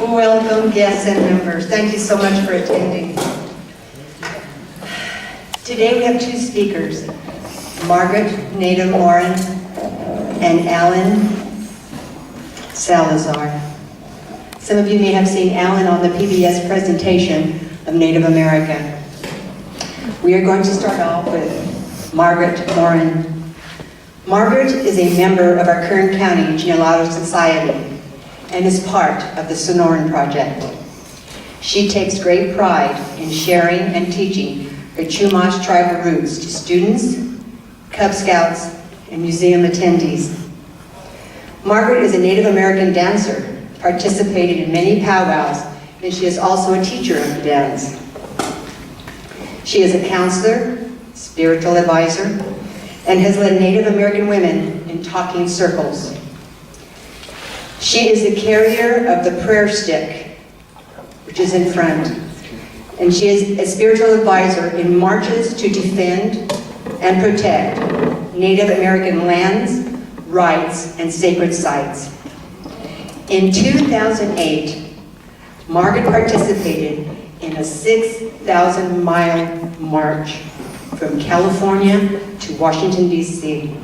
Welcome, guests and members. Thank you so much for attending. Today we have two speakers, Margaret, native Morin, and Alan Salazar. Some of you may have seen Alan on the PBS presentation of Native America. We are going to start off with Margaret Morin. Margaret is a member of our Kern County Genealogical Society and is part of the Sonoran Project. She takes great pride in sharing and teaching her Chumash tribal roots to students, Cub Scouts, and museum attendees. Margaret is a Native American dancer, participated in many powwows, and she is also a teacher of the dance. She is a counselor, spiritual advisor, and has led Native American women in talking circles. She is the carrier of the prayer stick, which is in front, and she is a spiritual advisor in marches to defend and protect Native American lands, rights, and sacred sites. In 2008, Margaret participated in a 6,000-mile march from California to Washington, D.C.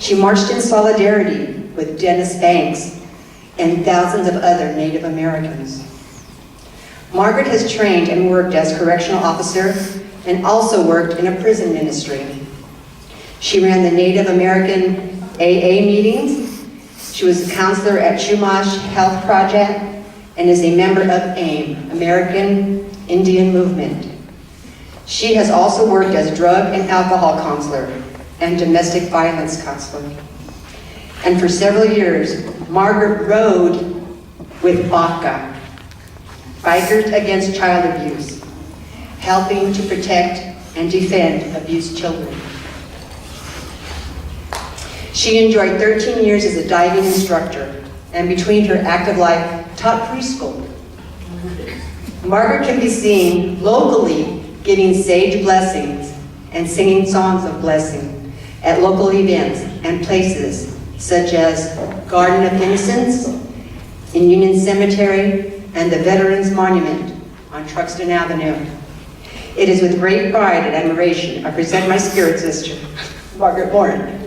She marched in solidarity with Dennis Banks and thousands of other Native Americans. Margaret has trained and worked as correctional officer and also worked in a prison ministry. She ran the Native American AA meetings. She was a counselor at Chumash Health Project and is a member of AIM, American Indian Movement. She has also worked as drug and alcohol counselor and domestic violence counselor. And for several years, Margaret rode with BACA, Bikers Against Child Abuse, helping to protect and defend abused children. She enjoyed 13 years as a diving instructor, and between her active life, taught preschool. Margaret can be seen locally giving sage blessings and singing songs of blessing at local events and places such as Garden of Innocence in Union Cemetery and the Veterans Monument on Truxton Avenue. It is with great pride and admiration I present my spirit sister, Margaret Morin.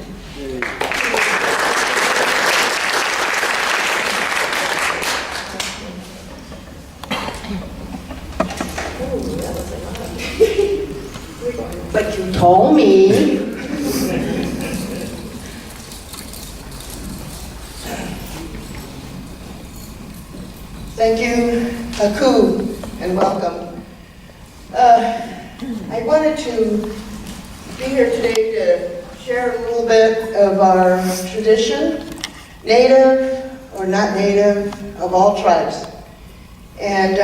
But you told me. Thank you, Aku, and welcome. I wanted to be here today to share a little bit of our tradition, native or not native, of all tribes. And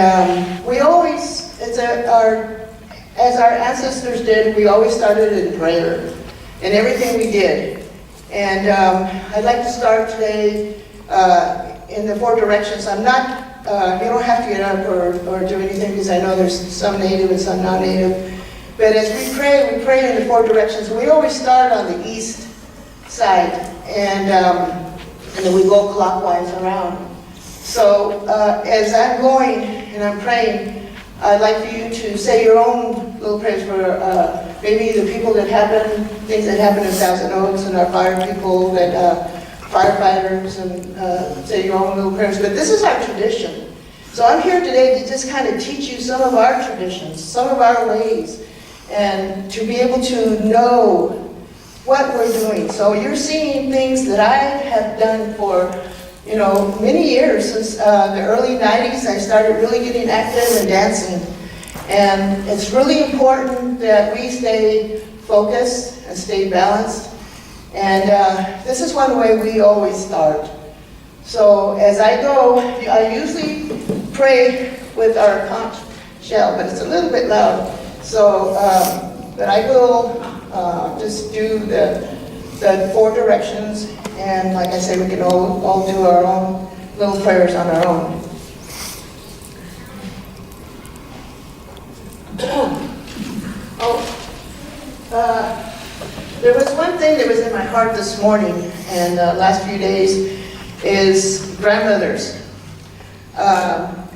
we always, as our ancestors did, we always started in prayer in everything we did. And I'd like to start today in the four directions. I'm not, you don't have to get up or do anything because I know there's some native and some non-native. But as we pray in the four directions. We always start on the east side and then we go clockwise around. So as I'm going and I'm praying, I'd like for you to say your own little prayers for maybe the people that happen, things that happen in Thousand Oaks and our fire people, that firefighters, and say your own little prayers. But this is our tradition. So I'm here today to just kind of teach you some of our traditions, some of our ways, and to be able to know what we're doing. So you're seeing things that I have done for many years. Since the early 90s, I started really getting active and dancing. And it's really important that we stay focused and stay balanced. And this is one way we always start. So as I go, I usually pray with our conch shell, but it's a little bit loud. So, but I will just do the four directions. And like I say, we can all do our own little prayers on our own. There was one thing that was in my heart this morning and last few days is grandmothers. our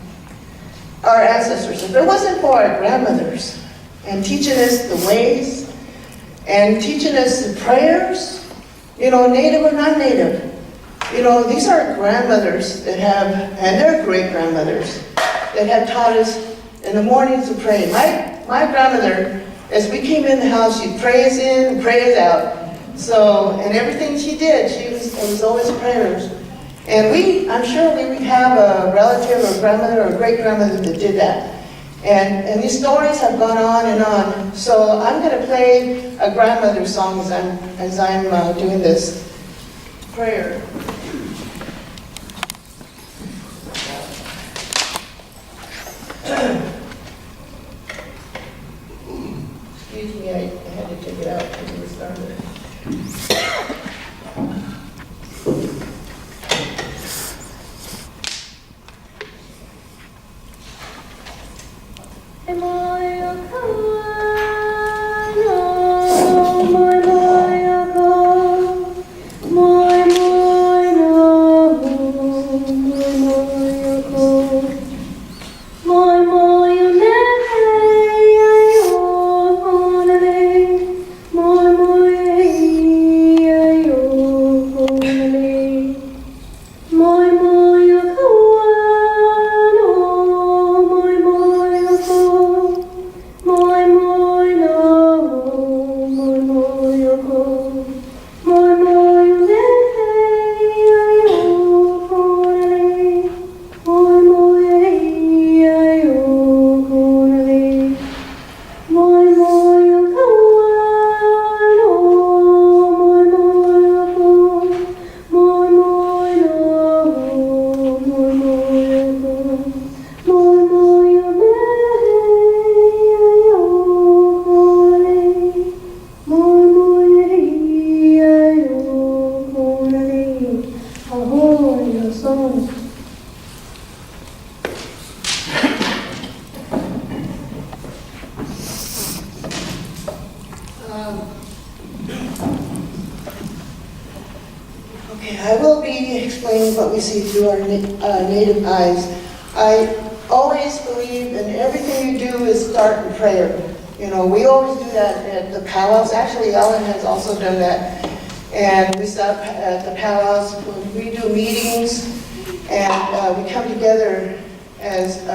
ancestors. If it wasn't for our grandmothers and teaching us the ways and teaching us the prayers, you know, native or non-native, you know, these are grandmothers that have, and their great-grandmothers, that have taught us in the mornings to pray. My grandmother, as we came in the house, she'd pray us in and pray us out. So, and everything she did, it was always prayers. And I'm sure we would have a relative or grandmother or great-grandmother that did that. And these stories have gone on and on. So I'm going to play a grandmother song as I'm doing this prayer. Excuse me, I had to take it out when we started. Okay, I will be explaining what we see through our native eyes. I always believe in everything you do is start in prayer. You know, we always do that at the powwows. Actually, Ellen has also done that. And we stop at the powwows when we do meetings, and we come together as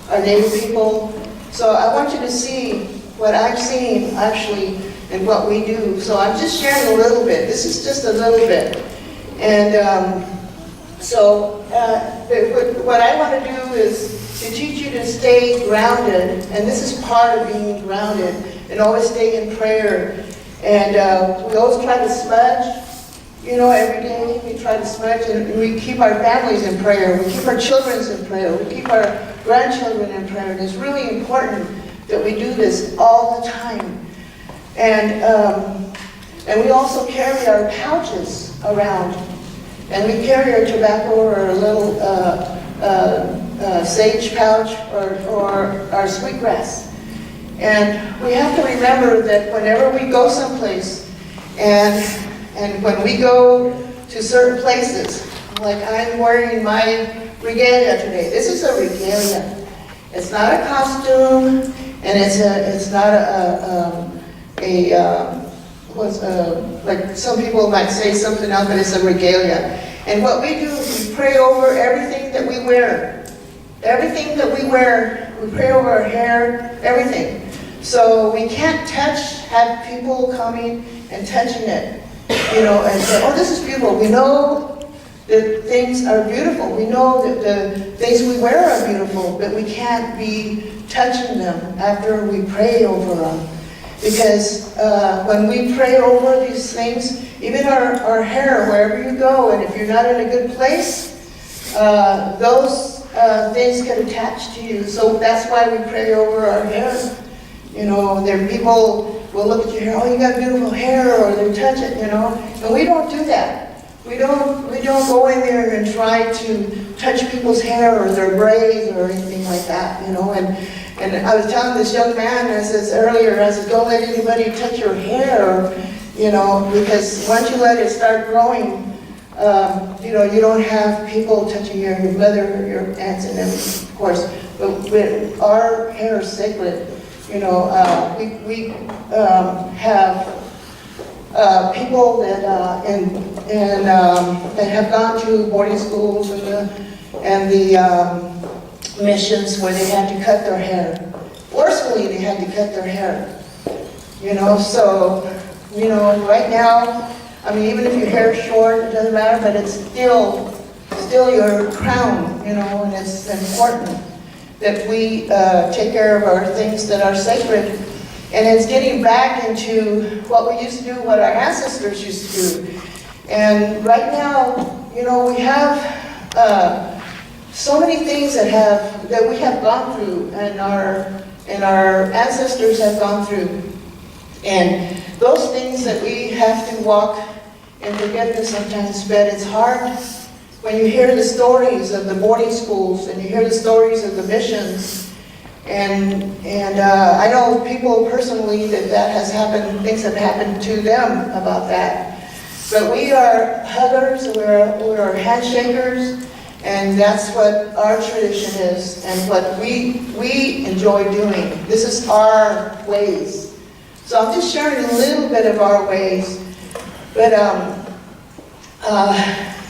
our native people. So I want you to see what I've seen actually and what we do. So I'm just sharing a little bit. This is just a little bit. And what I want to do is to teach you to stay grounded, and this is part of being grounded, and always stay in prayer. And we always try to smudge, you know, every day we try to smudge, and we keep our families in prayer, we keep our children in prayer, we keep our grandchildren in prayer, and it's really important that we do this all the time. And we also carry our pouches around, and we carry our tobacco or a little sage pouch or our sweetgrass. And we have to remember that whenever we go someplace, and when we go to certain places, like I'm wearing my regalia today. This is a regalia. It's not a costume, and it's not like some people might say something else, but it's a regalia. And what we do is we pray over everything that we wear. Everything that we wear, we pray over our hair, everything. So we can't have people coming and touching it, you know, and say, oh, this is beautiful. We know that things are beautiful. We know that the things we wear are beautiful, but we can't be touching them after we pray over them. Because when we pray over these things, even our hair, wherever you go, and if you're not in a good place, those things can attach to you. So that's why we pray over our hair. You know, there people will look at your hair, oh, you got beautiful hair, or they touch it, you know. And we don't do that. We don't go in there and try to touch people's hair or their braids or anything like that, you know. And I was telling this young man, I said, don't let anybody touch your hair, you know, because once you let it start growing, You don't have people touching your mother, your aunts, and everything, of course. But our hair is sacred. We have people that that have gone to boarding schools and the missions where they had to cut their hair. Forcefully, they had to cut their hair. So right now, even if your hair is short, it doesn't matter, but it's still your crown, and it's important that we take care of our things that are sacred. And it's getting back into what we used to do, what our ancestors used to do. And right now, we have so many things that we have gone through, and our ancestors have gone through. And those things that we have to walk in forgiveness sometimes, but it's hard when you hear the stories of the boarding schools and you hear the stories of the missions. And I know people personally that has happened, things have happened to them about that. But we are huggers, we're handshakers, and that's what our tradition is and what we enjoy doing. This is our ways. So I'm just sharing a little bit of our ways. But I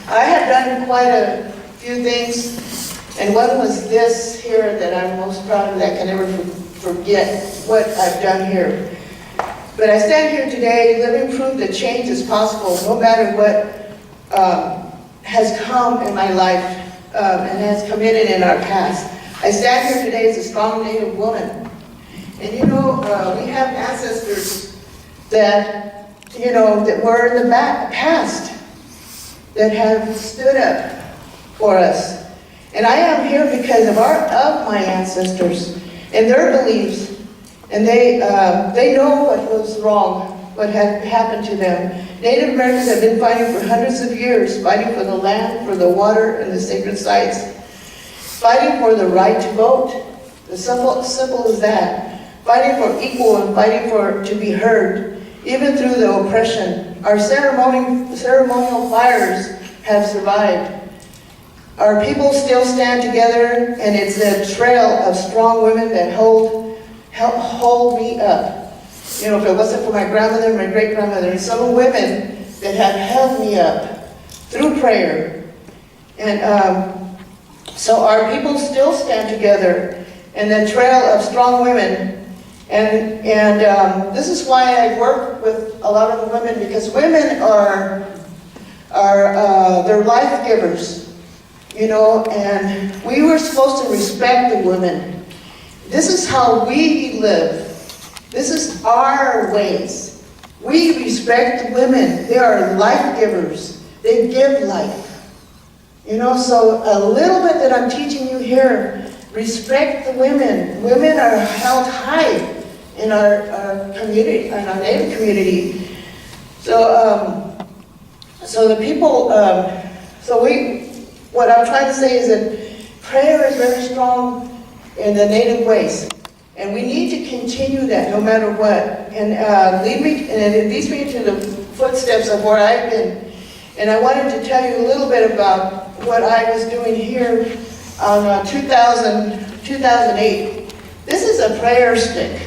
have done quite a few things, and one was this here that I'm most proud of, that I can never forget what I've done here. But I stand here today living proof that change is possible no matter what has come in my life and has committed in our past. I stand here today as a strong Native woman. And we have ancestors that, that were in the past that have stood up for us. And I am here because of my ancestors and their beliefs. And they know what was wrong, what had happened to them. Native Americans have been fighting for hundreds of years, fighting for the land, for the water, and the sacred sites. Fighting for the right to vote. As simple as that. Fighting for equal and fighting to be heard, even through the oppression. Our ceremonial fires have survived. Our people still stand together, and it's a trail of strong women that help hold me up. If it wasn't for my grandmother, my great-grandmother, and some women that have held me up through prayer. And so our people still stand together, and the trail of strong women. And this is why I work with a lot of the women, because women are they're life givers, and we were supposed to respect the women. This is how we live. This is our ways. We respect women. They are life givers. They give life. So a little bit that I'm teaching you here, respect the women. Women are held high in our community, in our Native community. So the people, what I'm trying to say is that prayer is very strong in the Native ways. And we need to continue that no matter what. And it leads me to the footsteps of where I've been. And I wanted to tell you a little bit about what I was doing here on 2008. This is a prayer stick.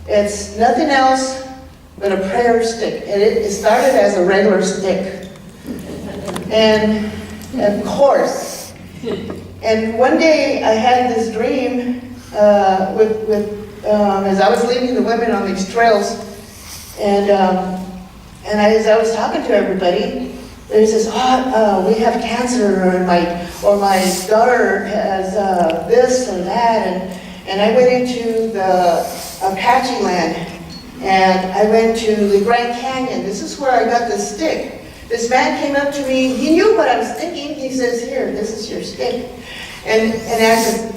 It's nothing else but a prayer stick. And it started as a regular stick. And of course, and one day I had this dream as I was leading the women on these trails, and as I was talking to everybody, they says, we have cancer, or my daughter has this or that, and I went into the Apache land, and I went to the Grand Canyon. This is where I got this stick. This man came up to me. He knew what I was thinking. He says, "Here, this is your stick." And I said,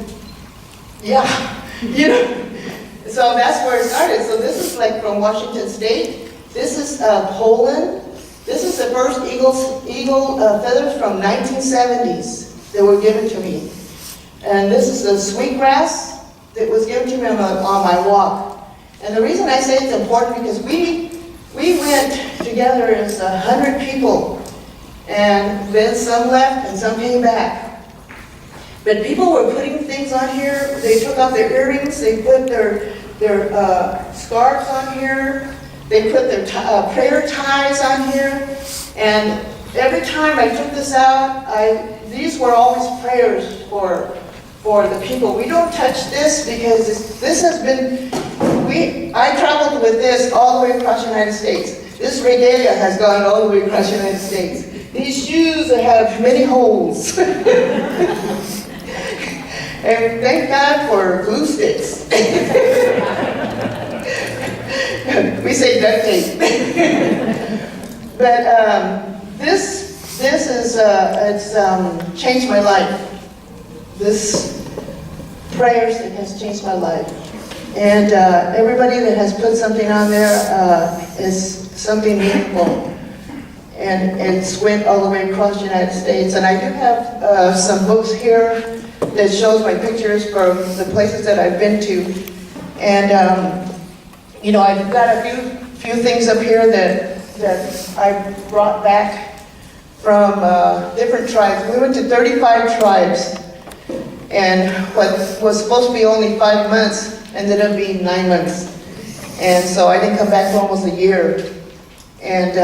"Yeah," So that's where it started. So this is like from Washington State. This is Poland. This is the first eagle feathers from 1970s that were given to me. And this is the sweetgrass that was given to me on my walk. And the reason I say it's important because we went together as 100 people, And then some left and some came back. But people were putting things on here. They took off their earrings, they put their scarves on here, they put their prayer ties on here. And every time I took this out, these were always prayers for the people. We don't touch this because this has been, I traveled with this all the way across the United States. This regalia has gone all the way across the United States. These shoes have many holes. And thank God for glue sticks. We say duct tape. But this is, it's changed my life. This prayers, it has changed my life. And everybody that has put something on there is something meaningful. And it's went all the way across the United States. And I do have some books here that shows my pictures from the places that I've been to. And you know, I've got a few things up here that I brought back from different tribes. We went to 35 tribes. And what was supposed to be only 5 months ended up being 9 months. And so I didn't come back for almost a year. And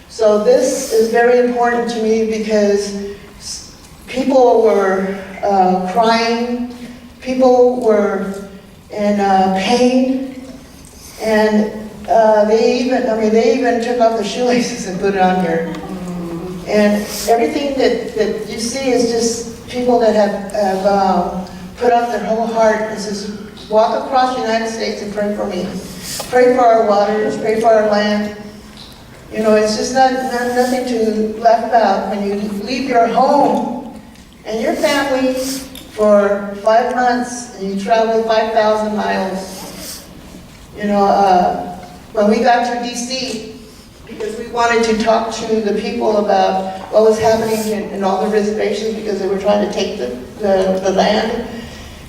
so this is very important to me because people were crying, people were in pain, and they even took off their shoelaces and put it on here. And everything that you see is just people that have put up their whole heart and says, walk across the United States and pray for me. Pray for our waters, pray for our land. You know, it's just nothing to laugh about when you leave your home and your family for 5 months and you travel 5,000 miles. You know, when we got to D.C., because we wanted to talk to the people about what was happening in all the reservations because they were trying to take the land.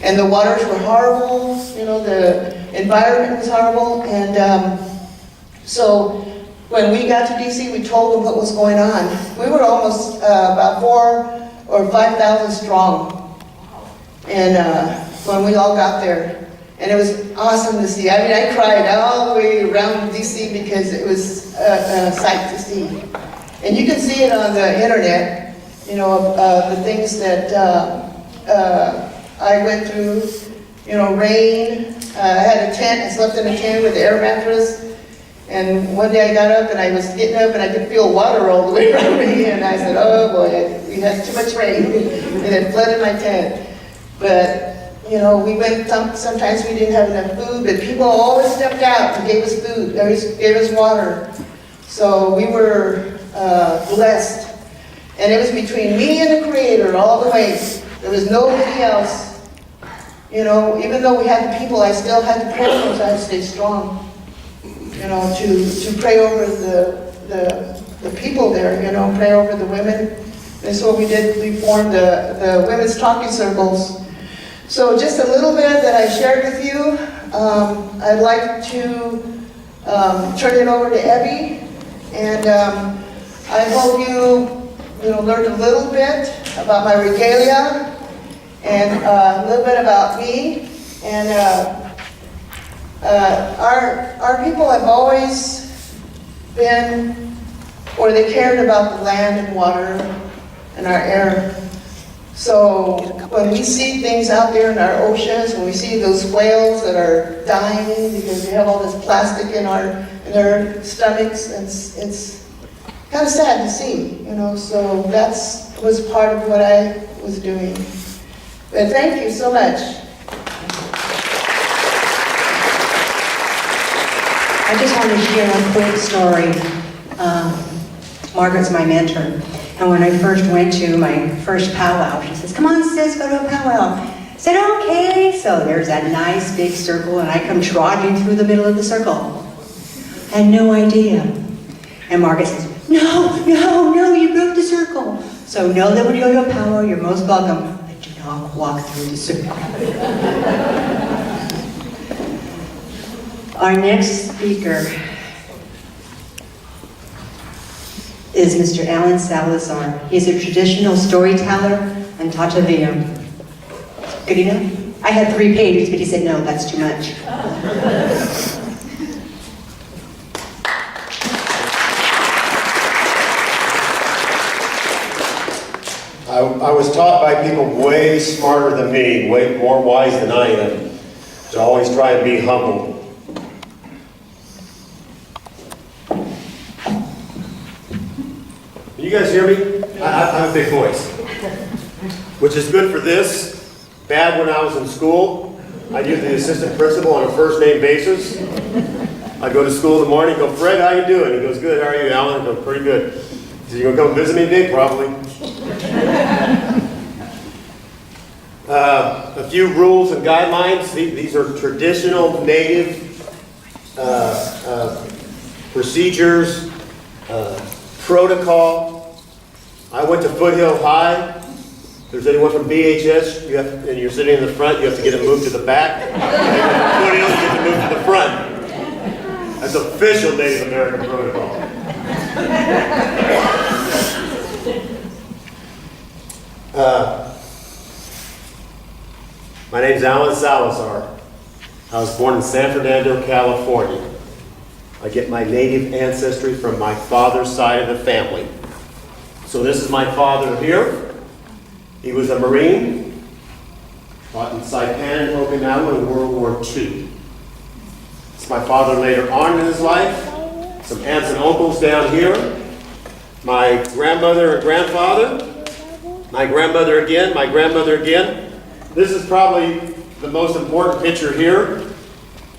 And the waters were horrible, you know, the environment was horrible. And so when we got to D.C., we told them what was going on. We were almost about 4,000 or 5,000 strong. And when we all got there. And it was awesome to see. I mean, I cried all the way around D.C. because it was a sight to see. And you can see it on the internet, you know, the things that I went through, you know, rain. I had a tent, I slept in a tent with an air mattress. And one day I got up and I was getting up and I could feel water all the way around me. And I said, oh boy, we had too much rain. And it flooded my tent. But you know, we went, sometimes we didn't have enough food, but people always stepped out and gave us food, gave us water. So we were blessed. And it was between me and the Creator all the way. There was nobody else. You know, even though we had the people, I still had to pray for them, so I had to stay strong. You know, to pray over the people there, you know, pray over the women. That's what we did. We formed the women's talking circles. So just a little bit that I shared with you. I'd like to turn it over to Evie, and I hope you learned a little bit about my regalia and a little bit about me. And our people have always been, or they cared about the land and water and our air. So when we see things out there in our oceans, when we see those whales that are dying because they have all this plastic in their stomachs, it's kind of sad to see, you know. So that was part of what I was doing. But thank you so much. I just want to share a quick story. Margaret's my mentor. And when I first went to my first powwow, she says, come on sis, go to a powwow. I said, okay. So there's that nice big circle and I come trotting through the middle of the circle. I had no idea. And Margaret says, no, you broke the circle. So know that when you go to a powwow, you're most welcome, but do not walk through the circle. Our next speaker is Mr. Alan Salazar. He's a traditional storyteller and tatavia. Good enough? I had 3 pages, but he said, no, that's too much. I was taught by people way smarter than me, way more wise than I am, to always try and be humble. Can you guys hear me? I have a big voice, which is good for this, bad when I was in school. I'd use the assistant principal on a first name basis. I'd go to school in the morning, go, Fred, how you doing? He goes, good, how are you, Alan? I go, pretty good. He says, you gonna come visit me, Dick? Probably. A few rules and guidelines. These are traditional native procedures, protocol. I went to Foothill High. If there's anyone from BHS and you're sitting in the front, you have to get a move to the back. Foothill, you get to move to the front. That's official Native American protocol. My name's Alan Salazar. I was born in San Fernando, California. I get my native ancestry from my father's side of the family. So this is my father here. He was a Marine, fought in Saipan, Okinawa in World War II. It's my father later on in his life. Some aunts and uncles down here. My grandmother and grandfather. My grandmother again, my grandmother again. This is probably the most important picture here.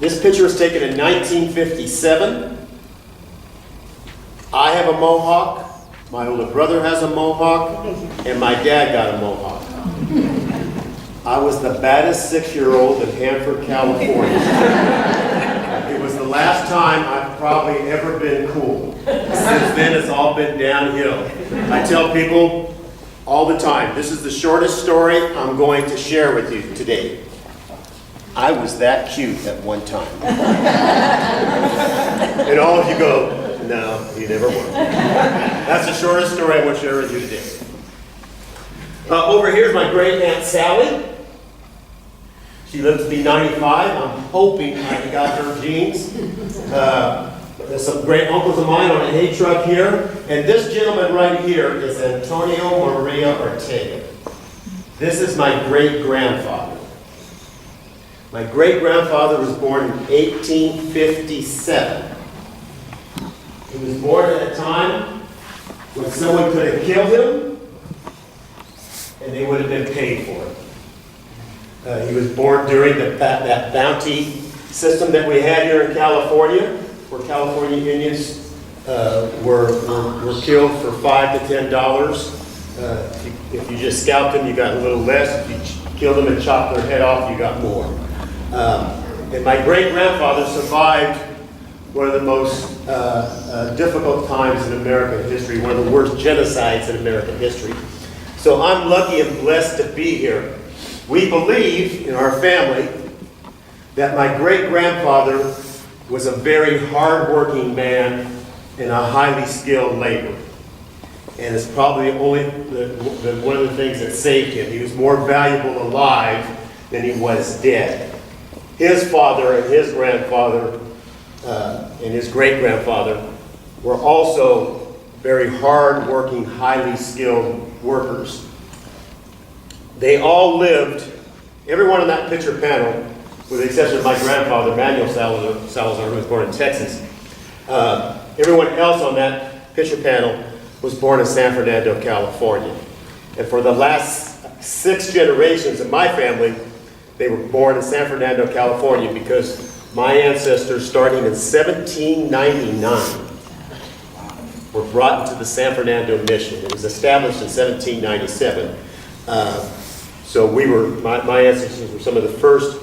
This picture was taken in 1957. I have a mohawk, my older brother has a mohawk, and my dad got a mohawk. I was the baddest 6-year-old in Hanford, California. It was the last time I've probably ever been cool. Since then, it's all been downhill. I tell people all the time, this is the shortest story I'm going to share with you today. I was that cute at one time. And all of you go, no, you never were. That's the shortest story I'm going to share with you today. Over here is my great aunt Sally. She lives to be 95. I'm hoping I got her genes. There's some great uncles of mine on a hay truck here. And this gentleman right here is Antonio Maria Ortega. This is my great-grandfather. My great-grandfather was born in 1857. He was born at a time when someone could have killed him and they would have been paid for it. He was born during that bounty system that we had here in California, where California Indians were killed for $5 to $10. If you just scalped them, you got a little less. If you killed them and chopped their head off, you got more. And my great-grandfather survived one of the most difficult times in American history, one of the worst genocides in American history. So I'm lucky and blessed to be here. We believe in our family that my great-grandfather was a very hard-working man and a highly skilled laborer. And it's probably only one of the things that saved him. He was more valuable alive than he was dead. His father and his grandfather and his great-grandfather were also very hard-working, highly skilled workers. They all lived, everyone in that picture panel, with the exception of my grandfather, Manuel Salazar, who was born in Texas. Everyone else on that picture panel was born in San Fernando, California. And for the last 6 generations of my family, they were born in San Fernando, California, because my ancestors, starting in 1799, were brought into the San Fernando Mission. It was established in 1797. So my ancestors were some of the first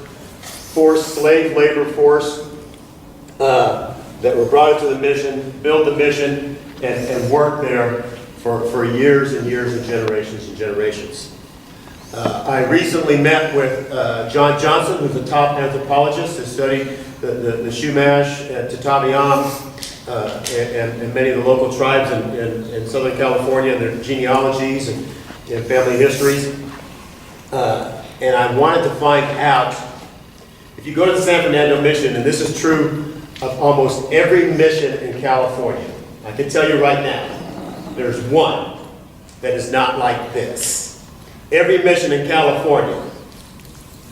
forced slave labor force that were brought into the mission, built the mission, and worked there for years and years and generations. I recently met with John Johnson, who's a top anthropologist who studied the Chumash at Tataviam, and many of the local tribes in Southern California and their genealogies and family histories. And I wanted to find out, if you go to the San Fernando Mission, and this is true of almost every mission in California, I can tell you right now, there's one that is not like this. Every mission in California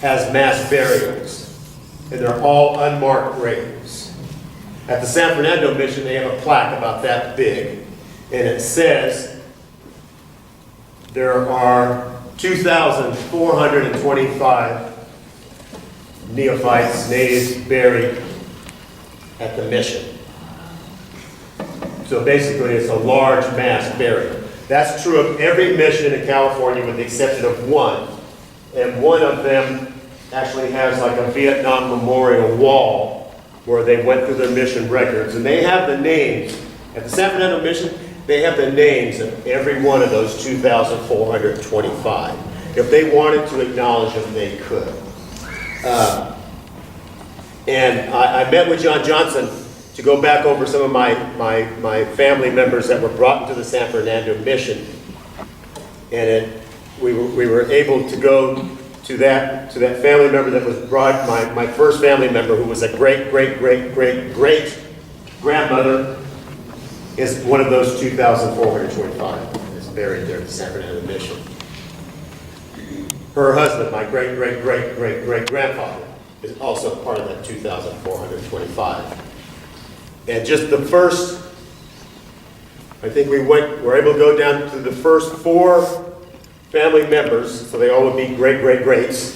has mass burials, and they're all unmarked graves. At the San Fernando Mission, they have a plaque about that big, and it says there are 2,425 neophytes, natives buried at the mission. So basically, it's a large mass burial. That's true of every mission in California with the exception of one. And one of them actually has like a Vietnam memorial wall where they went through their mission records. And they have the names. At the San Fernando Mission, they have the names of every one of those 2,425. If they wanted to acknowledge them, they could. And I met with John Johnson to go back over some of my family members that were brought into the San Fernando Mission. And we were able to go to that family member that was brought, my first family member, who was a great-great-great-great-grandmother, is one of those 2,425 is buried there at the San Fernando Mission. Her husband, my great-great-great-great-great-grandfather, is also part of that 2,425. And just the first, I think we were able to go down to the first 4 family members, so they all would be great-great-greats,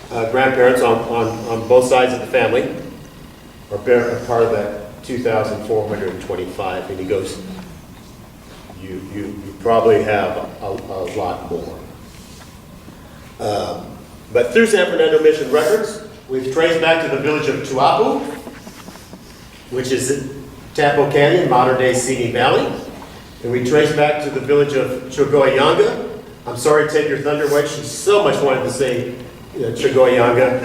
grandparents on both sides of the family, are part of that 2,425. And he goes, you probably have a lot more. But through San Fernando Mission records, we've traced back to the village of Chihuahua, which is in Tampo Canyon, modern-day Simi Valley. And we trace back to the village of Chugoyanga. I'm sorry to take your thunder away. She so much wanted to say Chugoyanga,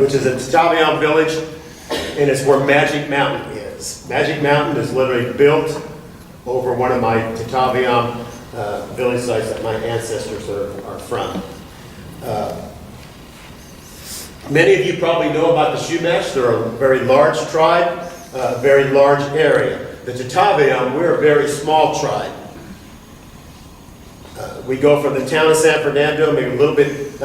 which is a Tataviam village, and it's where Magic Mountain is. Magic Mountain is literally built over one of my Tataviam village sites that my ancestors are from. Many of you probably know about the Chumash. They're a very large tribe, a very large area. The Tataviam, we're a very small tribe. We go from the town of San Fernando, maybe a little bit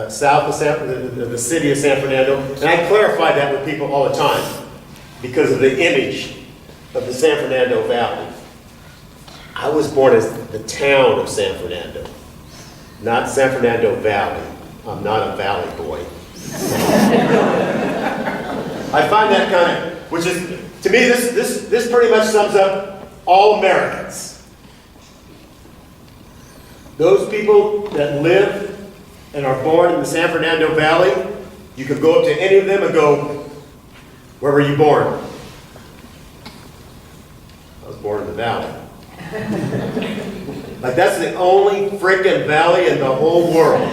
south of the city of San Fernando. And I clarify that with people all the time because of the image of the San Fernando Valley. I was born as the town of San Fernando, not San Fernando Valley. I'm not a valley boy. I find that kind of, which is, to me, this pretty much sums up all Americans. Those people that live and are born in the San Fernando Valley, you could go up to any of them and go, where were you born? I was born in the valley. Like, that's the only freaking valley in the whole world.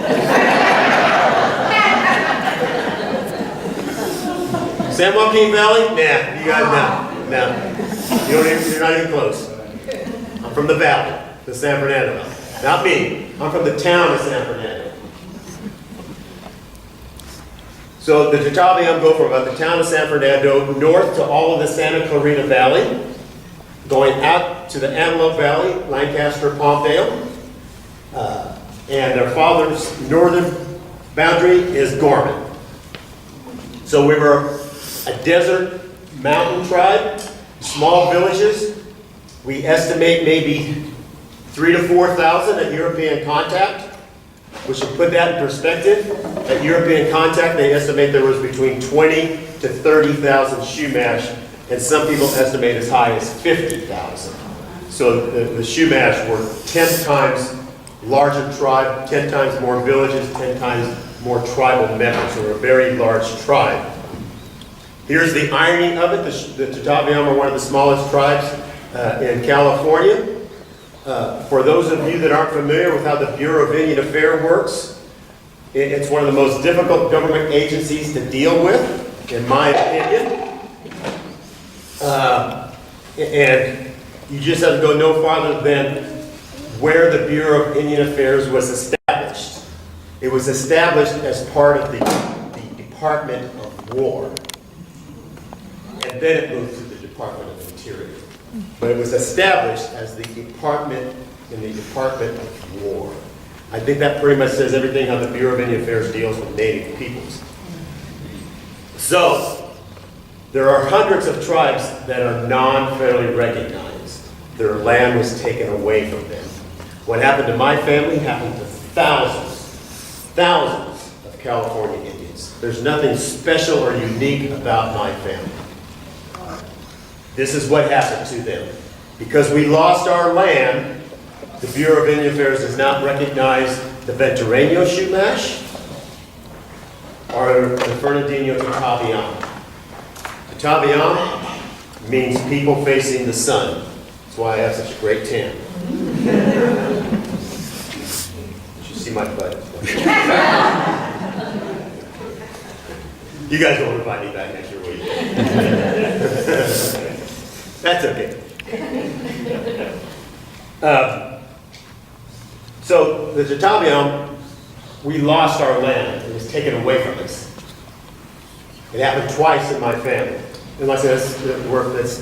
San Joaquin Valley? Nah, you guys, no. You're not even close. I'm from the valley, the San Fernando Valley. Not me. I'm from the town of San Fernando. So the Tataviam go from about the town of San Fernando north to all of the Santa Clarita Valley, going out to the Antelope Valley, Lancaster, Palmdale, and their father's northern boundary is Gorman. So we were a desert mountain tribe, small villages. We estimate maybe 3,000 to 4,000 at European contact, which should put that in perspective. At European contact, they estimate there was between 20 to 30,000 Chumash, and some people estimate as high as 50,000. So the Chumash were 10 times larger tribe, 10 times more villages, 10 times more tribal members. So we're a very large tribe. Here's the irony of it. The Tataviam are one of the smallest tribes in California. For those of you that aren't familiar with how the Bureau of Indian Affairs works, it's one of the most difficult government agencies to deal with, in my opinion. And you just have to go no farther than where the Bureau of Indian Affairs was established. It was established as part of the Department of War. And then it moved to the Department of Interior. But it was established as the department in the Department of War. I think that pretty much says everything how the Bureau of Indian Affairs deals with Native peoples. So, there are hundreds of tribes that are non-federally recognized. Their land was taken away from them. What happened to my family happened to thousands of California Indians. There's nothing special or unique about my family. This is what happened to them. Because we lost our land, the Bureau of Indian Affairs does not recognize the Ventureño Chumash or the Fernandino Tataviam. Tataviam means people facing the sun. That's why I have such a great tan. You should see my butt. You guys won't invite me back next year, will you? That's okay. So the Tataviam, we lost our land. It was taken away from us. It happened twice in my family. And like I said,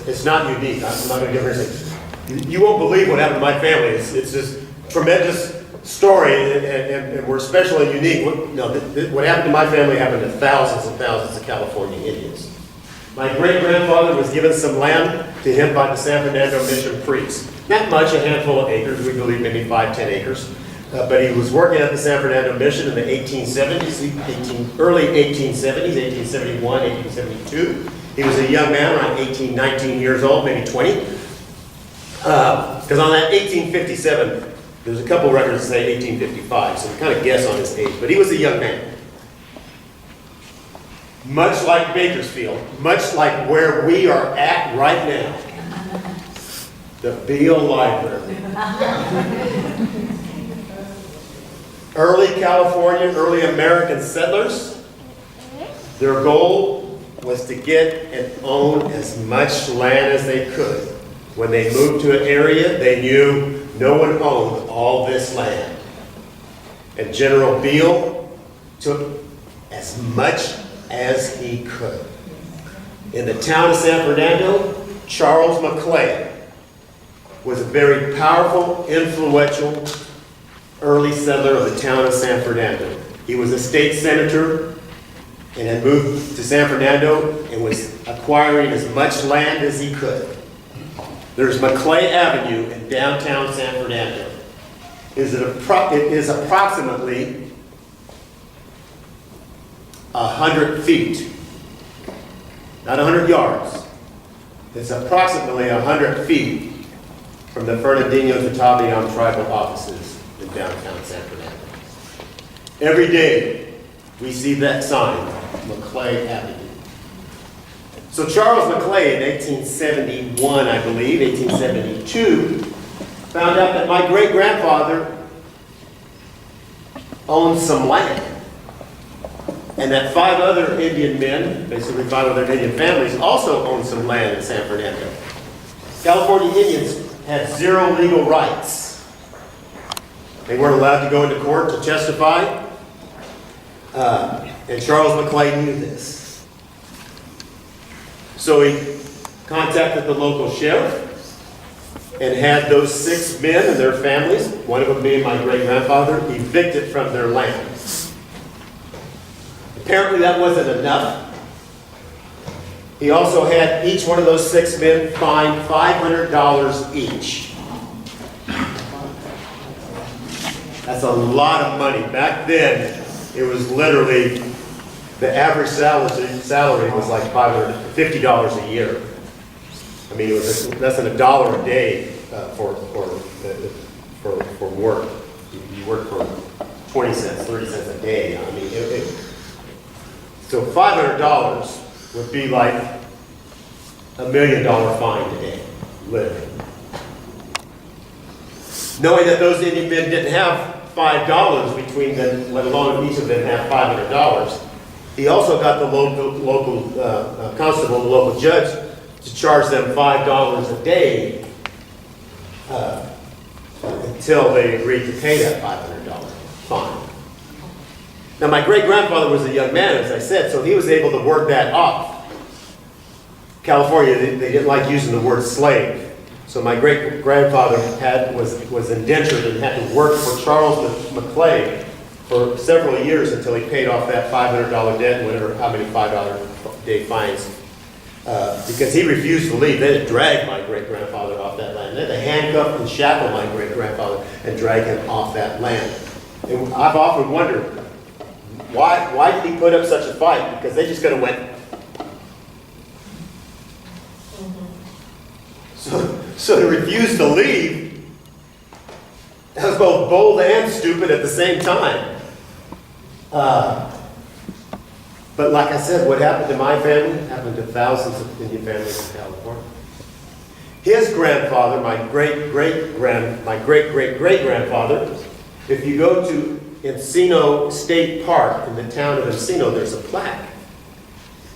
it's not unique. I'm not going to give her anything. You won't believe what happened to my family. It's just a tremendous story, and we're special and unique. What happened to my family happened to thousands and thousands of California Indians. My great-grandfather was given some land to him by the San Fernando Mission priest. Not much, a handful of acres. We believe maybe 5-10 acres. But he was working at the San Fernando Mission in the 1870s, early 1870s, 1871, 1872. He was a young man, around 18, 19 years old, maybe 20. Because on that 1857, there's a couple records that say 1855, so we kind of guess on his age. But he was a young man. Much like Bakersfield, much like where we are at right now, the Beale Library. Early California, early American settlers, their goal was to get and own as much land as they could. When they moved to an area, they knew no one owned all this land. And General Beale took as much as he could. In the town of San Fernando, Charles Mcclelland was a very powerful, influential early settler of the town of San Fernando. He was a state senator and had moved to San Fernando and was acquiring as much land as he could. There's McClay Avenue in downtown San Fernando. It is approximately 100 feet, not 100 yards. It's approximately 100 feet from the Fernandino Tataviam tribal offices in downtown San Fernando. Every day we see that sign, McClay Avenue. So Charles McClay in 1871, I believe, 1872, found out that my great-grandfather owned some land. And that 5 other Indian men, basically 5 other Indian families, also owned some land in San Fernando. California Indians had 0 legal rights. They weren't allowed to go into court to testify. And Charles McClay knew this. So he contacted the local sheriff and had those 6 men and their families, one of them being my great-grandfather, evicted from their land. Apparently that wasn't enough. He also had each one of those 6 men fined $500 each. That's a lot of money. Back then, it was literally, the average salary was like $50 a year. I mean, it was less than $1 a day for work. You work for 20 cents, 30 cents a day. I mean, so $500 would be like $1 million fine today, literally. Knowing that those Indian men didn't have $5 between them, let alone each of them have $500, he also got the local constable, the local judge, to charge them $5 a day until they agreed to pay that $500 fine. Now, my great-grandfather was a young man, as I said, so he was able to work that off. California, they didn't like using the word slave. So my great-grandfather was indentured and had to work for Charles Mcclelland for several years until he paid off that $500 debt, whatever, how many $5 a day fines. Because he refused to leave. They had dragged my great-grandfather off that land. They had to handcuff and shackle my great-grandfather and drag him off that land. And I've often wondered, why did he put up such a fight? Because they just could have went. So to refuse to leave, that was both bold and stupid at the same time. But like I said, what happened to my family happened to thousands of Indian families in California. His grandfather, my great-great-great-grandfather, if you go to Encino State Park in the town of Encino, there's a plaque.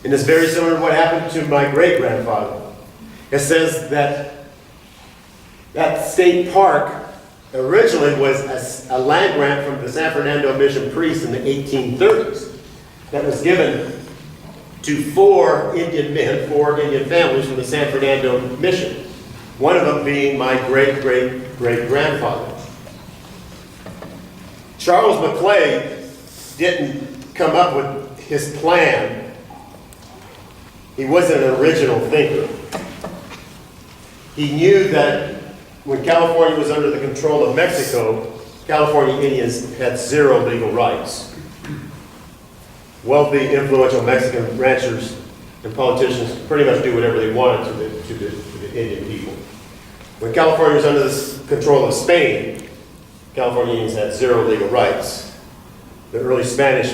And it's very similar to what happened to my great-grandfather. It says that that state park originally was a land grant from the San Fernando Mission priests in the 1830s that was given to 4 Indian men, 4 Indian families from the San Fernando Mission. One of them being my great-great-great-grandfather. Charles Mcclelland didn't come up with his plan. He wasn't an original thinker. He knew that when California was under the control of Mexico, California Indians had 0 legal rights. Wealthy, influential Mexican ranchers and politicians pretty much do whatever they wanted to the Indian people. When California was under the control of Spain, California Indians had 0 legal rights. The early Spanish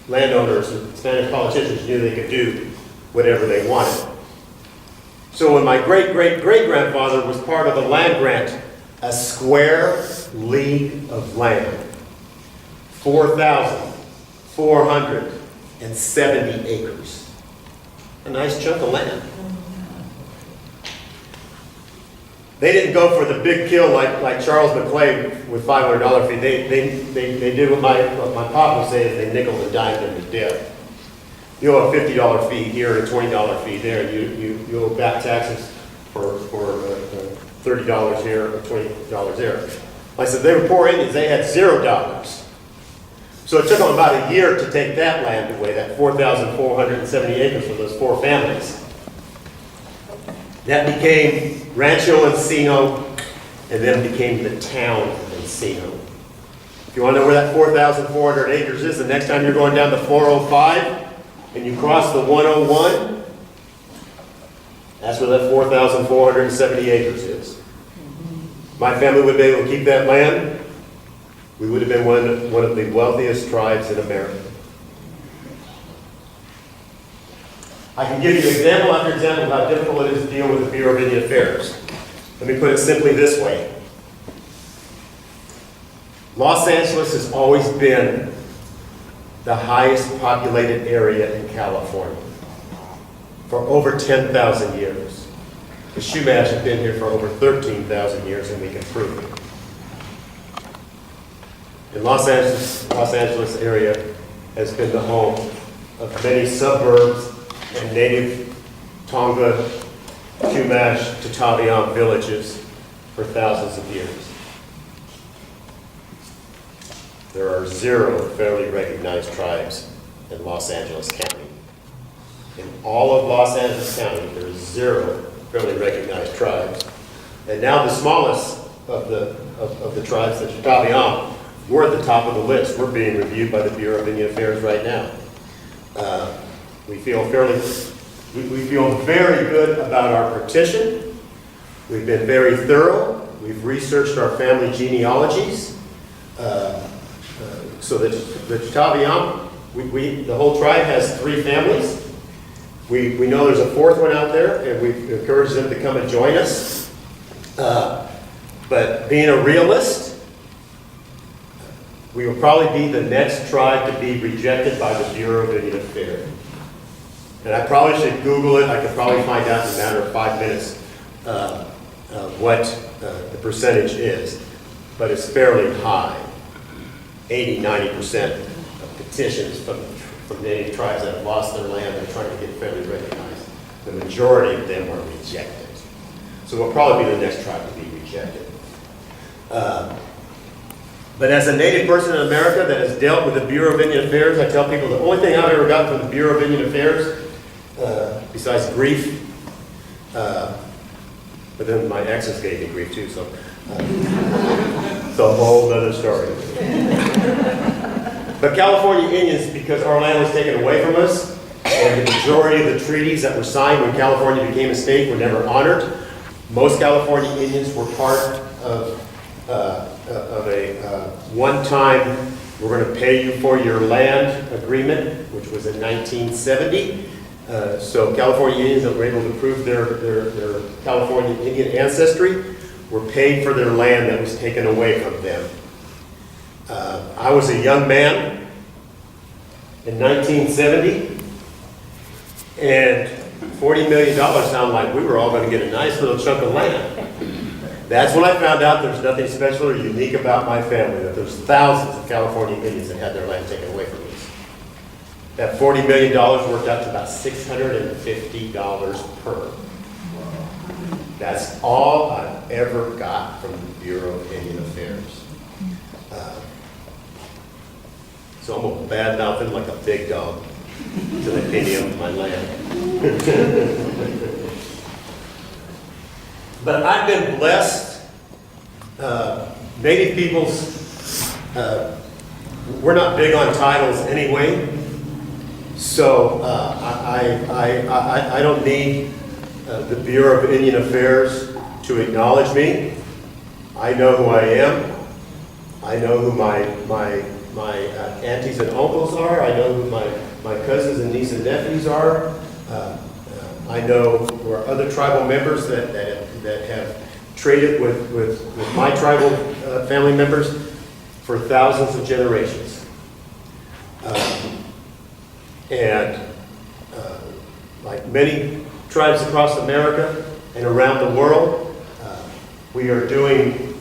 landowners and Spanish politicians knew they could do whatever they wanted. So when my great-great-great-grandfather was part of a land grant, a square league of land, 4,470 acres. A nice chunk of land. They didn't go for the big kill like Charles Mcclelland with $500 fee. They did what my pop would say is they nickel and dimed them to death. You owe a $50 fee here and a $20 fee there, and you owe back taxes for $30 here or $20 there. Like I said, they were poor Indians. They had $0. So it took them about a year to take that land away, that 4,470 acres for those 4 families. That became Rancho Encino, and then became the town of Encino. If you want to know where that 4,400 acres is, the next time you're going down the 405, and you cross the 101, that's where that 4,470 acres is. My family would be able to keep that land. We would have been one of the wealthiest tribes in America. I can give you example after example of how difficult it is to deal with the Bureau of Indian Affairs. Let me put it simply this way. Los Angeles has always been the highest populated area in California for over 10,000 years. The Chumash have been here for over 13,000 years, and we can prove it. And Los Angeles area has been the home of many suburbs and native Tonga, Chumash, Tataviam villages for thousands of years. There are 0 federally recognized tribes in Los Angeles County. In all of Los Angeles County, there are 0 federally recognized tribes. And now the smallest of the tribes, the Tataviam, we're at the top of the list. We're being reviewed by the Bureau of Indian Affairs right now. We feel very good about our petition. We've been very thorough. We've researched our family genealogies. So the Tataviam, the whole tribe has 3 families. We know there's a 4th one out there, and we've encouraged them to come and join us. But being a realist, we will probably be the next tribe to be rejected by the Bureau of Indian Affairs. And I probably should Google it. I could probably find out in a matter of 5 minutes what the percentage is. But it's fairly high. 80–90% of petitions from native tribes that have lost their land and are trying to get federally recognized. The majority of them are rejected. So we'll probably be the next tribe to be rejected. But as a native person in America that has dealt with the Bureau of Indian Affairs, I tell people the only thing I've ever gotten from the Bureau of Indian Affairs, besides grief, but then my exes gave me grief too, so it's a whole other story. But California Indians, because our land was taken away from us, and the majority of the treaties that were signed when California became a state were never honored, most California Indians were part of a one-time, we're going to pay you for your land agreement, which was in 1970. So California Indians that were able to prove their California Indian ancestry were paid for their land that was taken away from them. I was a young man in 1970, and $40 million sounded like we were all going to get a nice little chunk of land. That's when I found out there's nothing special or unique about my family, that there's thousands of California Indians that had their land taken away from us. That $40 million worked out to about $650 per. That's all I've ever got from the Bureau of Indian Affairs. So I'm a bad mouthing like a big dog to the Indian of my land. But I've been blessed. Native peoples, we're not big on titles anyway, so I don't need the Bureau of Indian Affairs to acknowledge me. I know who I am. I know who my aunties and uncles are. I know who my cousins and nieces and nephews are. I know who are other tribal members that have traded with my tribal family members for thousands of generations. Like many tribes across America and around the world, we are doing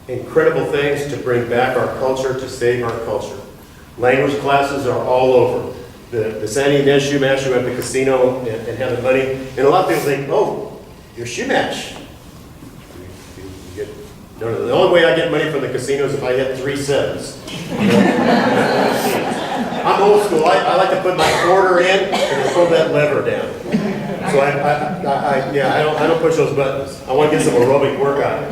incredible things to bring back our culture, to save our culture. Language classes are all over. The Sandy and Chumash who at the casino and having money. And a lot of people think, oh, you're Chumash. No, the only way I get money from the casino is if I hit 3 sevens. I'm old school. I like to put my quarter in and pull that lever down. So I don't push those buttons. I want to get some aerobic workout.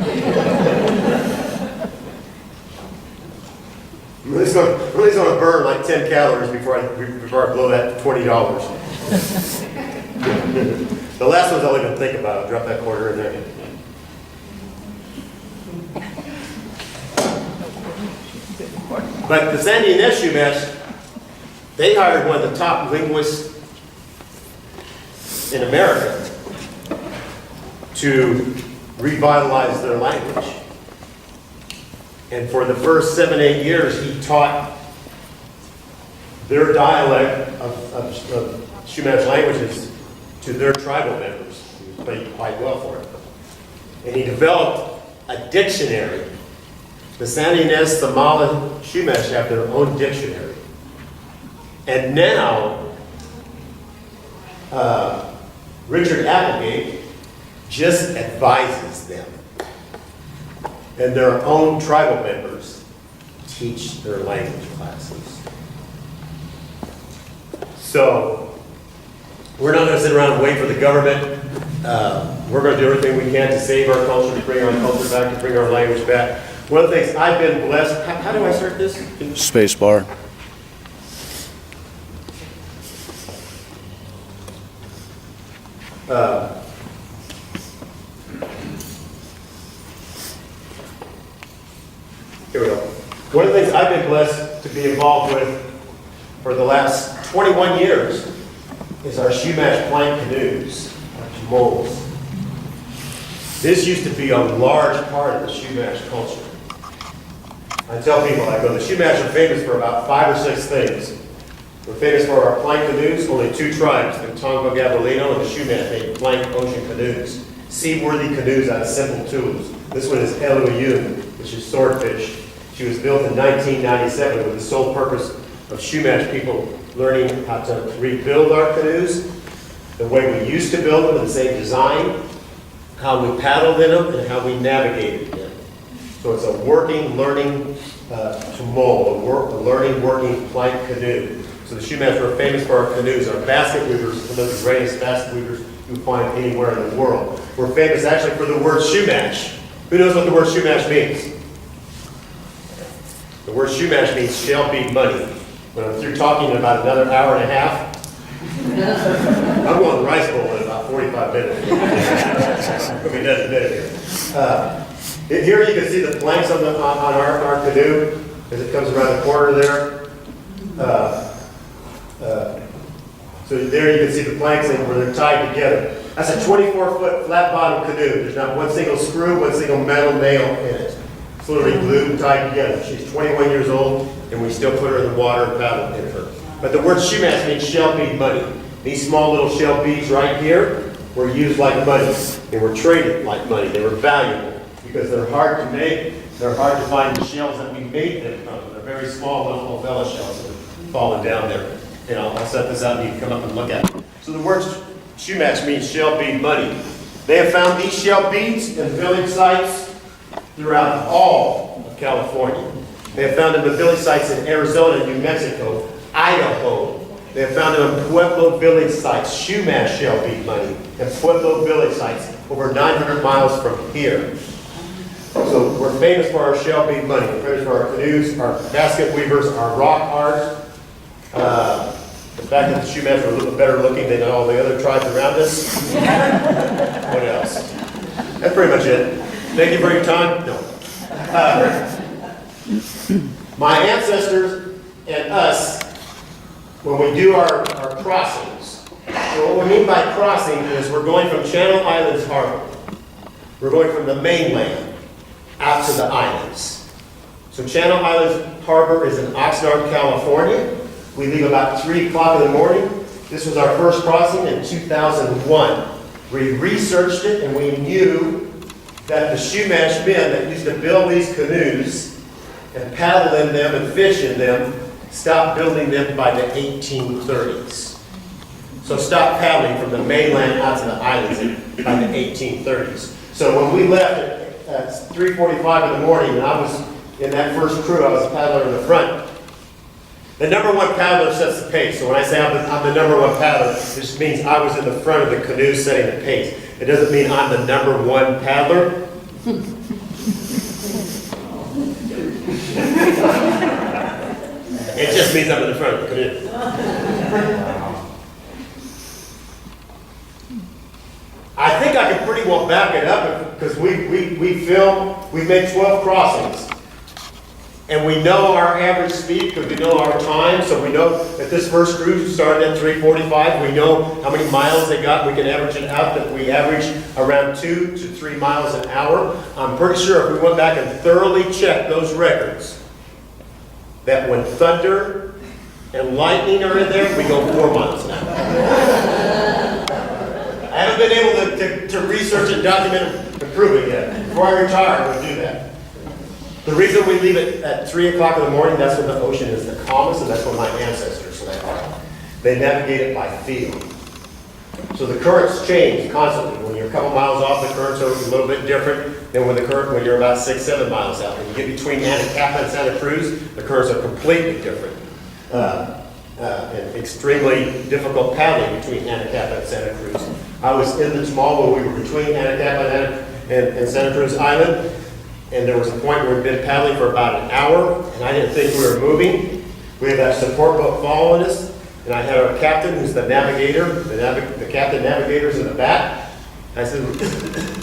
I'm really going to burn like 10 calories before I blow that $20. The last ones I'll even think about. I'll drop that quarter in there. But the Sandy and Chumash, they hired one of the top linguists in America to revitalize their language. And for the first 7-8 years, he taught their dialect of Chumash languages to their tribal members. He was paid quite well for it. And he developed a dictionary. The Sandinez, Samala, Chumash have their own dictionary. And now, Richard Applegate just advises them. And their own tribal members teach their language classes. So, we're not going to sit around and wait for the government. We're going to do everything we can to save our culture, to bring our culture back, to bring our language back. One of the things I've been blessed, how do I start this? Space bar. Here we go. One of the things I've been blessed to be involved with for the last 21 years is our Chumash plank canoes, our Jamoles. This used to be a large part of the Chumash culture. I tell people, I go, the Chumash are famous for about 5 or 6 things. We're famous for our plank canoes. Only 2 tribes, the Tonga Gabrielino and the Chumash, made plank ocean canoes. Seaworthy canoes out of simple tools. This one is Eloyun, which is swordfish. She was built in 1997 with the sole purpose of Chumash people learning how to rebuild our canoes, the way we used to build them in the same design, how we paddled in them, and how we navigated them. So it's a working, learning to mold, a learning, working plank canoe. So the Chumash were famous for our canoes. Our basket weavers, one of the greatest basket weavers you can find anywhere in the world. We're famous actually for the word Chumash. Who knows what the word Chumash means? The word Chumash means shall be money. When I'm through talking in about another hour and a half, I'm going to the rice bowl in about 45 minutes. We'll be done in a minute here. Here you can see the planks on our canoe as it comes around the corner there. So there you can see the planks and where they're tied together. That's a 24-foot flat-bottom canoe. There's not one single screw, one single metal nail in it. It's literally glued and tied together. She's 21 years old, and we still put her in the water and paddle in her. But the word Chumash means shell bead money. These small little shell beads right here were used like money. They were traded like money. They were valuable because they're hard to make. They're hard to find the shells that we made them from. They're very small little Vela shells that have fallen down there. And I'll set this out and you can come up and look at it. So the word Chumash means shell bead money. They have found these shell beads in village sites throughout all of California. They have found them in village sites in Arizona, New Mexico, Idaho. They have found them in Pueblo village sites, Chumash shell bead money, and Pueblo village sites over 900 miles from here. So we're famous for our shell bead money. We're famous for our canoes, our basket weavers, our rock art. The fact that the Chumash were a little better looking than all the other tribes around us. What else? That's pretty much it. Thank you for your time. No. My ancestors and us, when we do our crossings, so what we mean by crossing is we're going from Channel Islands Harbor. We're going from the mainland out to the islands. So Channel Islands Harbor is in Oxnard, California. We leave about 3 o'clock in the morning. This was our first crossing in 2001. We researched it and we knew that the Chumash men that used to build these canoes and paddle in them and fish in them stopped building them by the 1830s. So stopped paddling from the mainland out to the islands by the 1830s. So when we left at 3:45 in the morning, and I was in that first crew, I was a paddler in the front. The number 1 paddler sets the pace. So when I say I'm the number 1 paddler, it just means I was in the front of the canoe setting the pace. It doesn't mean I'm the number 1 paddler. It just means I'm in the front of the canoe. I think I can pretty well back it up because we filmed, we made 12 crossings. And we know our average speed because we know our time. So we know that this first cruise started at 3:45. We know how many miles they got. We can average it out that we average around 2 to 3 miles an hour. I'm pretty sure if we went back and thoroughly checked those records, that when thunder and lightning are in there, we go 4 miles an hour. I haven't been able to research and document and prove it yet. Before I retire, we'll do that. The reason we leave it at 3 o'clock in the morning, that's when the ocean is the calmest, and that's when my ancestors left. They navigate it by feel. So the currents change constantly. When you're a couple miles off, the currents are a little bit different than when you're about 6, 7 miles out. When you get between Anacapa and Santa Cruz, the currents are completely different. And extremely difficult paddling between Anacapa and Santa Cruz. I was in the small when we were between Anacapa and Santa Cruz Island. And there was a point where we'd been paddling for about an hour, and I didn't think we were moving. We had that support boat following us, and I had our captain, who's the navigator. The captain navigator's in the back. I said,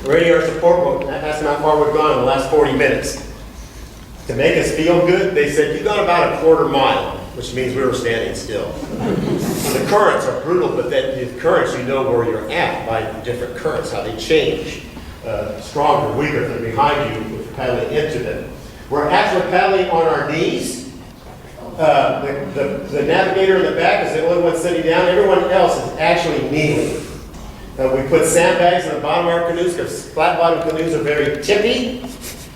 ready our support boat. And I asked him how far we've gone in the last 40 minutes. To make us feel good, they said, you've gone about a quarter mile, which means we were standing still. So the currents are brutal, but the currents, you know where you're at by different currents, how they change. Stronger, weaker, they're behind you, if you're paddling into them. We're actually paddling on our knees. The navigator in the back is the only one sitting down. Everyone else is actually kneeling. We put sandbags in the bottom of our canoes because flat bottom canoes are very tippy.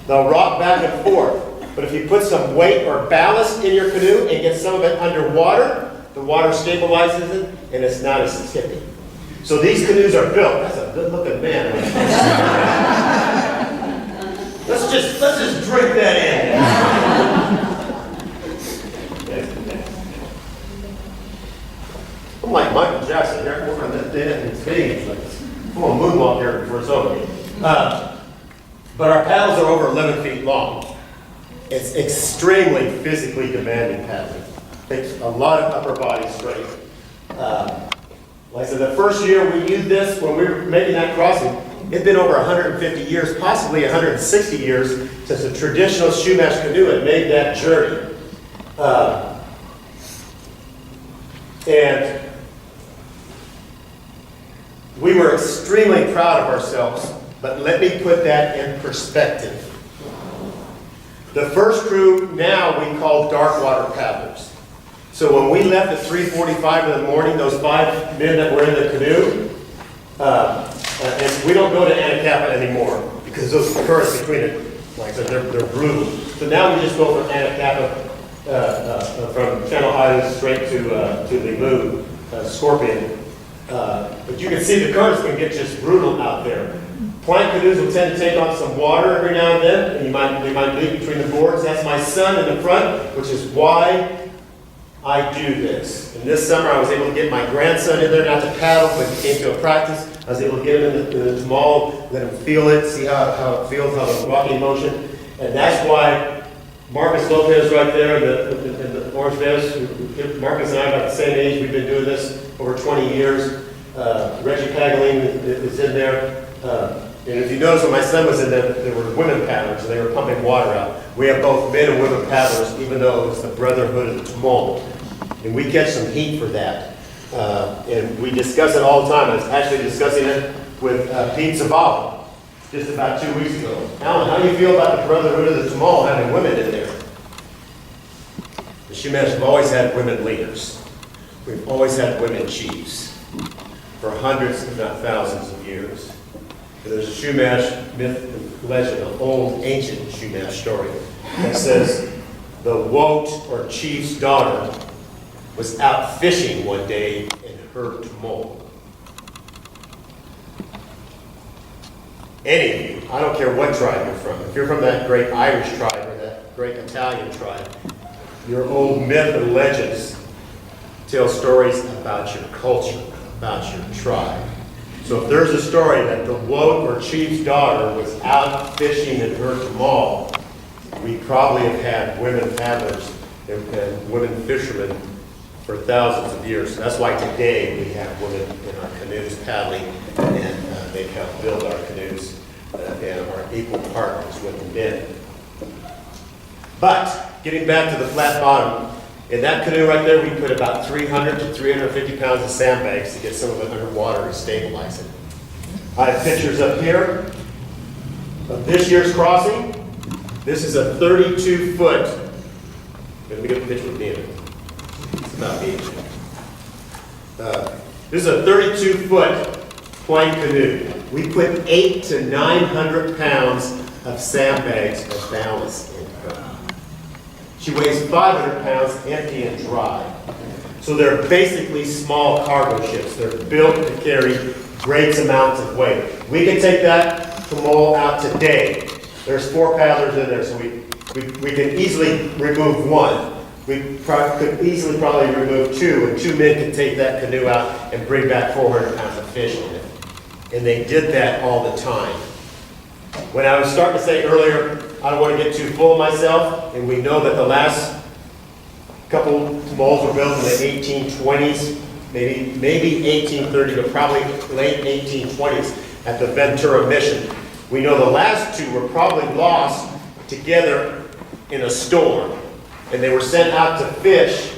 They'll rock back and forth. But if you put some weight or ballast in your canoe and get some of it underwater, the water stabilizes it and it's not as tippy. So these canoes are built. That's a good looking man. let's just drink that in. I'm like Michael Jackson. They're working on that damn stage. Like, come on, moonwalk here before it's over. But our paddles are over 11 feet long. It's extremely physically demanding paddling. Takes a lot of upper body strength. Like I said, the first year we used this, when we were making that crossing, it'd been over 150 years, possibly 160 years, since a traditional Chumash canoe had made that journey. And we were extremely proud of ourselves, but let me put that in perspective. The first crew now we call dark water paddlers. So when we left at 3:45 in the morning, those 5 men that were in the canoe, and we don't go to Anacapa anymore because those currents between it, like I said, they're brutal. So now we just go from Anacapa, from Channel Islands straight to the moon, Scorpion. But you can see the currents can get just brutal out there. Plank canoes will tend to take on some water every now and then, and they might leak between the boards. That's my son in the front, which is why I do this. And this summer I was able to get my grandson in there, not to paddle, but he came to a practice. I was able to get him in the mall, let him feel it, see how it feels, how the walking motion. And that's why Marcus Lopez right there in the orange vest, Marcus and I are about the same age. We've been doing this over 20 years. Reggie Pagaline is in there. And if you notice, when my son was in there, there were women paddlers, and they were pumping water out. We have both men and women paddlers, even though it was the Brotherhood of the Tumult. And we catch some heat for that. And we discuss it all the time. I was actually discussing it with Pete Zavala just about 2 weeks ago. Alan, how do you feel about the Brotherhood of the Tumult having women in there? The Chumash have always had women leaders. We've always had women chiefs for hundreds, if not thousands of years. There's a Chumash myth and legend, an old ancient Chumash story that says the Wote or chief's daughter was out fishing one day and heard tumult. Any of you, I don't care what tribe you're from, if you're from that great Irish tribe or that great Italian tribe, your old myth and legends tell stories about your culture, about your tribe. So if there's a story that the Wote or chief's daughter was out fishing and heard tumult, we probably have had women paddlers and women fishermen for thousands of years. That's why today we have women in our canoes paddling, and they help build our canoes and are equal partners with the men. But getting back to the flat bottom, in that canoe right there, we put about 300 to 350 pounds of sandbags to get some of it underwater and stabilize it. I have pictures up here of this year's crossing. This is a 32-foot. Let me get a picture of me in it. It's about me. This is a 32-foot plank canoe. We put 800 to 900 pounds of sandbags of ballast in her. She weighs 500 pounds empty and dry. So they're basically small cargo ships. They're built to carry great amounts of weight. We can take that tumult out today. There's 4 paddlers in there, so we can easily remove 1. We could easily probably remove 2, and 2 men can take that canoe out and bring back 400 pounds of fish in it. And they did that all the time. When I was starting to say earlier, I don't want to get too full of myself, and we know that the last couple moles were built in the 1820s, maybe 1830, but probably late 1820s at the Ventura Mission. We know the last 2 were probably lost together in a storm, and they were sent out to fish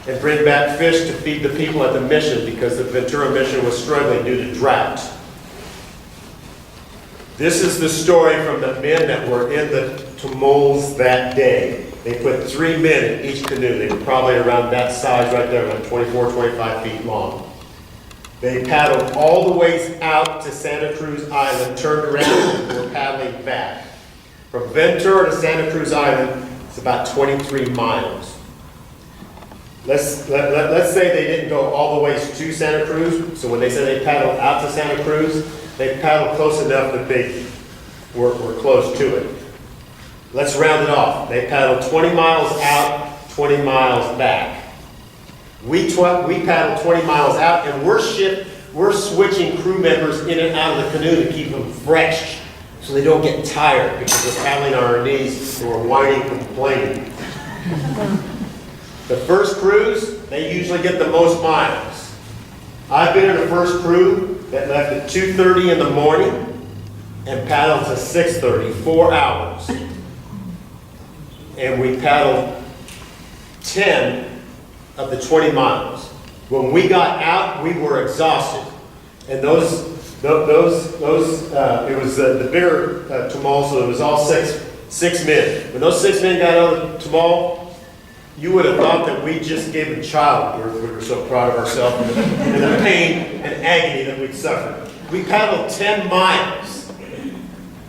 and bring back fish to feed the people at the mission because the Ventura Mission was struggling due to drought. This is the story from the men that were in the tumults that day. They put 3 men in each canoe. They were probably around that size right there, about 24, 25 feet long. They paddled all the ways out to Santa Cruz Island, turned around, and were paddling back. From Ventura to Santa Cruz Island, it's about 23 miles. Let's say they didn't go all the ways to Santa Cruz, so when they said they paddled out to Santa Cruz, they paddled close enough that they were close to it. Let's round it off. They paddled 20 miles out, 20 miles back. We paddled 20 miles out, and we're switching crew members in and out of the canoe to keep them fresh, so they don't get tired because we're paddling on our knees and we're whining and complaining. The first cruise, they usually get the most miles. I've been in a first crew that left at 2:30 in the morning and paddled to 6:30, 4 hours. And we paddled 10 of the 20 miles. When we got out, we were exhausted. And it was the bigger Tamal, so it was all six men. When those 6 men got out of the Tamal, you would have thought that we just gave them childbirth. We were so proud of ourselves and the pain and agony that we'd suffered. We paddled 10 miles.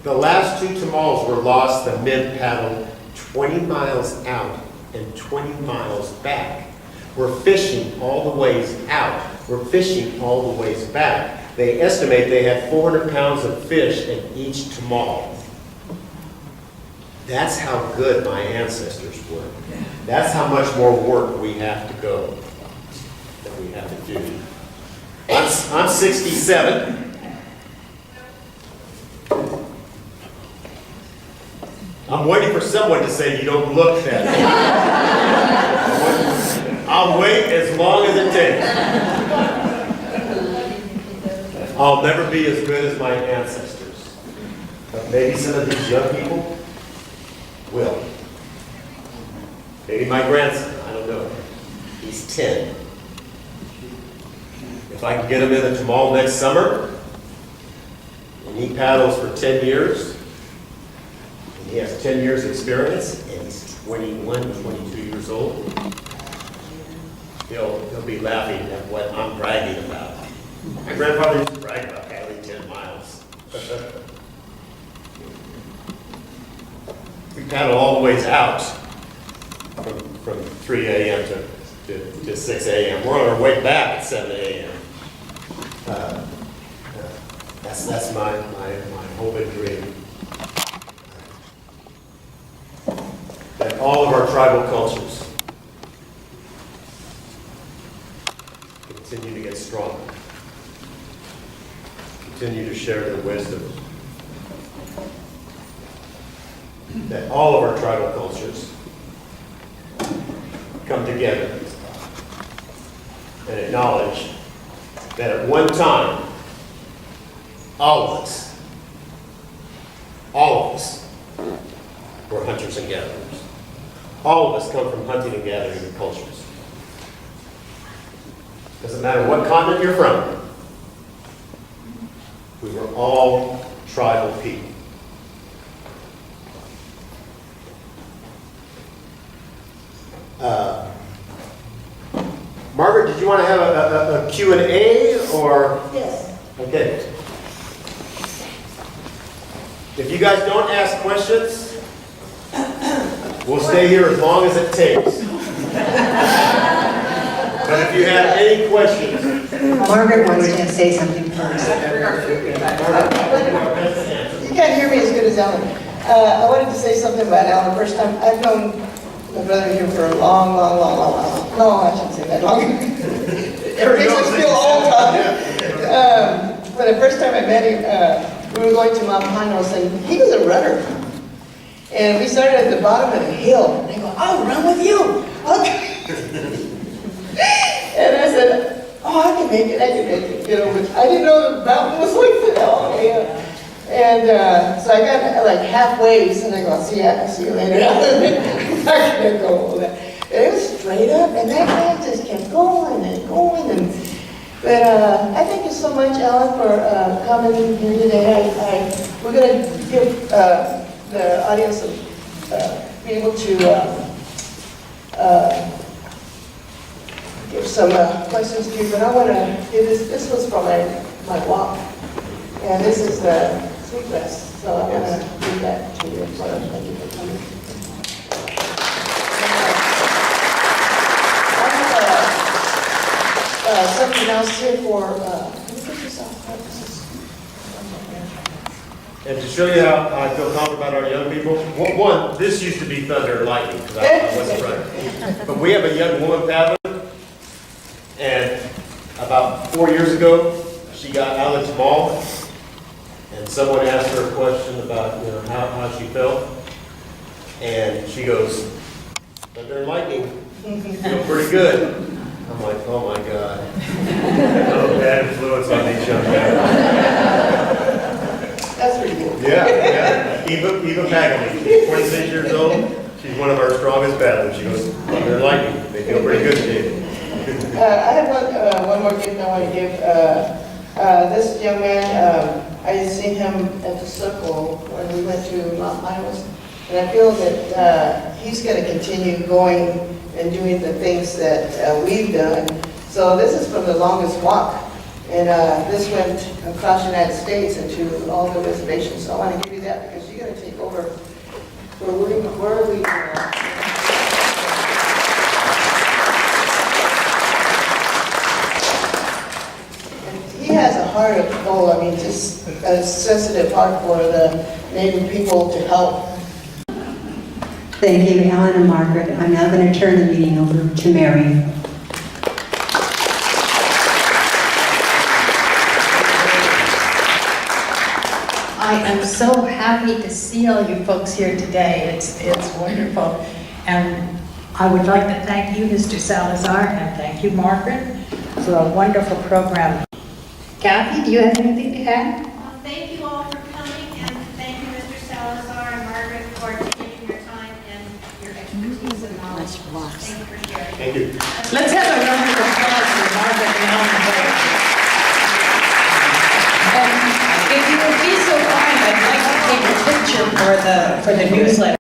The last 2 Tamals were lost. The men paddled 20 miles out and 20 miles back. We're fishing all the ways out. We're fishing all the ways back. They estimate they had 400 pounds of fish in each Tamal. That's how good my ancestors were. That's how much more work we have to go, that we have to do. I'm 67. I'm waiting for someone to say you don't look that old. I'll wait as long as it takes. I'll never be as good as my ancestors. But maybe some of these young people will. Maybe my grandson, I don't know. He's 10. If I can get him in the Tamal next summer, and he paddles for 10 years, and he has 10 years experience, and he's 21, 22 years old, he'll be laughing at what I'm bragging about. My grandfather used to brag about paddling 10 miles. We paddle all the ways out from 3 a.m. to 6 a.m. We're on our way back at 7 a.m. That's my hope and dream. That all of our tribal cultures continue to get stronger, continue to share their wisdom. That all of our tribal cultures come together and acknowledge that at one time, all of us were hunters and gatherers. All of us come from hunting and gathering cultures. Doesn't matter what continent you're from, we were all tribal people. Margaret, did you want to have a Q&A or? Yes. Okay. If you guys don't ask questions, we'll stay here as long as it takes. But if you have any questions. Margaret wants to say something first. You can't hear me as good as Ellen. I wanted to say something about Ellen. The first time I've known my brother here for a long. No, I shouldn't say that long. It makes us feel old, huh? But the first time I met him, we were going to Mount Pinos, and he was a runner. And we started at the bottom of the hill. And I go, I'll run with you. Okay. And I said, oh, I can make it. You know, but I didn't know the mountain was like that. Oh, yeah. And so I got like halfway, and I go, I'll see you later. I can't go over that. And it was straight up, and that man just kept going and going. But I thank you so much, Ellen, for coming here today. We're going to give the audience be able to give some questions to you, but I want to give this was from my walk, and this is the sweetgrass, so I want to give that to you. So thank you for coming. I have something else here for, can you put this out? And to show you how I feel confident about our young people, one, this used to be thunder and lightning, because I wasn't right. But we have a young woman, Pavlin, and about 4 years ago, she got out of the mall, and someone asked her a question about, how she felt, and she goes, thunder and lightning, feel pretty good. I'm like, oh my God. No bad influence on these young men. That's pretty good. Yeah. Eva Pagamy, she's 26 years old. She's one of our strongest battlers. She goes, they're lightning. They feel pretty good today. I have one more gift I want to give. This young man, I seen him at the circle when we went to Mount Miles, and I feel that he's going to continue going and doing the things that we've done. So this is from the longest walk, and this went across the United States and to all the reservations. So I want to give you that because you're going to take over where we He has a heart of gold. I mean, just a sensitive heart for the Native people to help. Thank you, Alan and Margaret. I'm now going to turn the meeting over to Mary. I am so happy to see all you folks here today. It's wonderful. And I would like to thank you, Mr. Salazar, and thank you, Margaret, for a wonderful program. Kathy, do you have anything to add? Thank you all for coming, and thank you, Mr. Salazar and Margaret, for taking your time and your expertise and knowledge. Thank you for sharing. Thank you. Let's have a round of applause for Margaret and Ellen. And if you would be so kind, I'd like to take a picture for the newsletter.